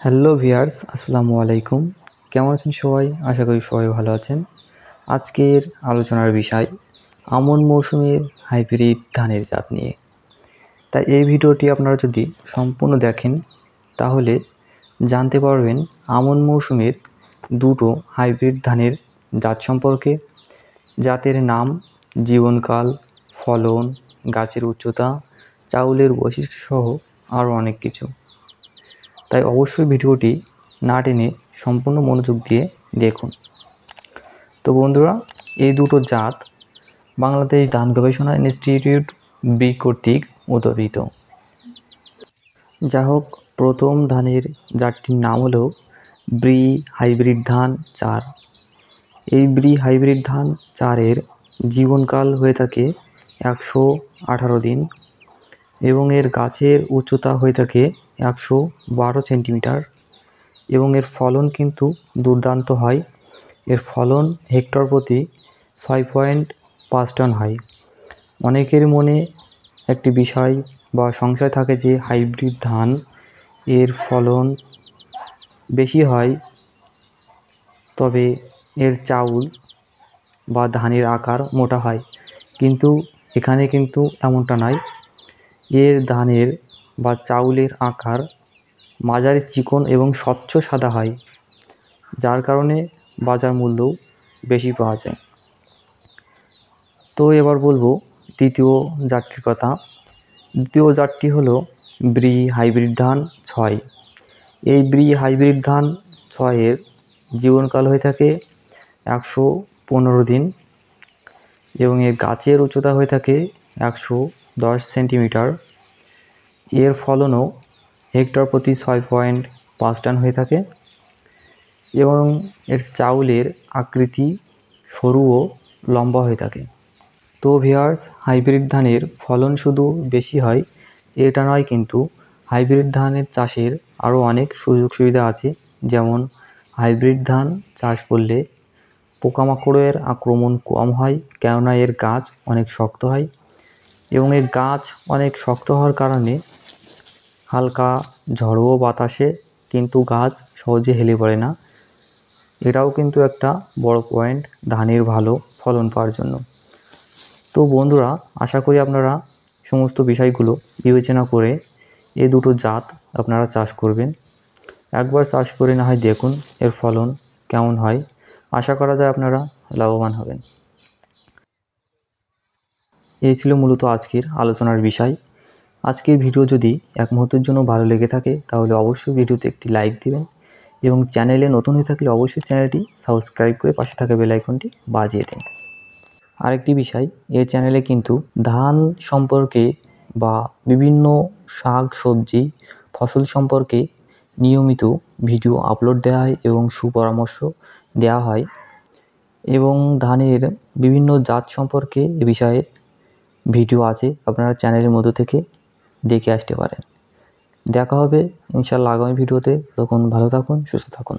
Hello viewers, আসসালামু আলাইকুম। কেমন আছেন সবাই? আশা করি সবাই ভালো আছেন। আজকের আলোচনার বিষয় আমন মৌসুমের হাইব্রিড ধানের জাত নিয়ে। তাই এই ভিডিওটি আপনারা যদি সম্পূর্ণ দেখেন তাহলে জানতে পারবেন আমন মৌসুমের দুটো হাইব্রিড ধানের জাত সম্পর্কে, জাতের নাম, জীবনকাল, ফলন, গাছের উচ্চতা, চাউলের বৈশিষ্ট্য সহ আরও অনেক কিছু। তাই অবশ্যই ভিডিওটি না টেনে সম্পূর্ণ মনোযোগ দিয়ে দেখুন। তো বন্ধুরা, এই দুটো জাত বাংলাদেশ ধান গবেষণা ইনস্টিটিউট বি কর্তৃক উদ্ভাবিত। যা হোক, প্রথম ধানের জাতটির নাম হলো ব্রি হাইব্রিড ধান 4। এই ব্রি হাইব্রিড ধান 4-এর জীবনকাল হয়ে থাকে 118 দিন এবং এর গাছের উচ্চতা হয়ে থাকে 112 সেন্টিমিটার এবং এর ফলন কিন্তু দুর্দান্ত হয়। এর ফলন হেক্টর প্রতি 6.5 টন হয়। অনেকের মনে একটি বিষয় বা সংশয় থাকে যে হাইব্রিড ধান এর ফলন বেশি হয়, তবে এর চাউল বা ধানের আকার মোটা হয়, কিন্তু এখানে কিন্তু এমনটা নয়। এর ধানের বা চাউলের আকার মাঝারি চিকন এবং স্বচ্ছ সাদা হয়, যার কারণে বাজার মূল্যও বেশি পাওয়া যায়। তো এবার বলবো দ্বিতীয় জাতটির কথা। দ্বিতীয় জাতটি হলো ব্রি হাইব্রিড ধান 6। এই ব্রি হাইব্রিড ধান 6-এর জীবনকাল হয়ে থাকে 115 দিন এবং এর গাছের উচ্চতা হয়ে থাকে 110 সেন্টিমিটার। এর ফলনও হেক্টর প্রতি 6.5 টন হয়ে থাকে এবং এর চাউলের আকৃতি সরু ও লম্বা হয়ে থাকে। তো ভিউয়ার্স, হাইব্রিড ধানের ফলন শুধু বেশি হয় এটা নয়, কিন্তু হাইব্রিড ধানের চাষের আরও অনেক সুযোগ সুবিধা আছে। যেমন হাইব্রিড ধান চাষ করলে পোকামাকড়ের আক্রমণ কম হয়, কেননা এর গাছ অনেক শক্ত হয় এবং এর গাছ অনেক শক্ত হওয়ার কারণে হালকা ঝড়ো বাতাসে কিন্তু গাছ সহজে হেলে পড়ে না। এটাও কিন্তু একটা বড় পয়েন্ট ধানের ভালো ফলন পাওয়ার জন্য। তো বন্ধুরা, আশা করি আপনারা সমস্ত বিষয়গুলো বিবেচনা করে এই দুটো জাত আপনারা চাষ করবেন। একবার চাষ করে না হয় দেখুন এর ফলন কেমন হয়। আশা করা যায় আপনারা লাভবান হবেন। এই ছিল মূলত আজকের আলোচনার বিষয়। আজকের ভিডিও যদি এক মুহূর্তের জন্য ভালো লেগে থাকে তাহলে অবশ্যই ভিডিওতে একটি লাইক দিবেন এবং চ্যানেলে নতুন হয়ে থাকলে অবশ্যই চ্যানেলটি সাবস্ক্রাইব করে পাশে থাকা বেল আইকনটি বাজিয়ে দিন। আরেকটি বিষয়, এই চ্যানেলে কিন্তু ধান সম্পর্কে বা বিভিন্ন শাক সবজি ফসল সম্পর্কে নিয়মিত ভিডিও আপলোড দেওয়া হয় এবং সুপরামর্শ দেওয়া হয় এবং ধানের বিভিন্ন জাত সম্পর্কে এ বিষয়ে ভিডিও আছে, আপনারা চ্যানেলের মধ্য থেকে দেখে আসতে পারেন। দেখা হবে ইনশাআল্লাহ আগামী ভিডিওতে। তখন ভালো থাকুন, সুস্থ থাকুন।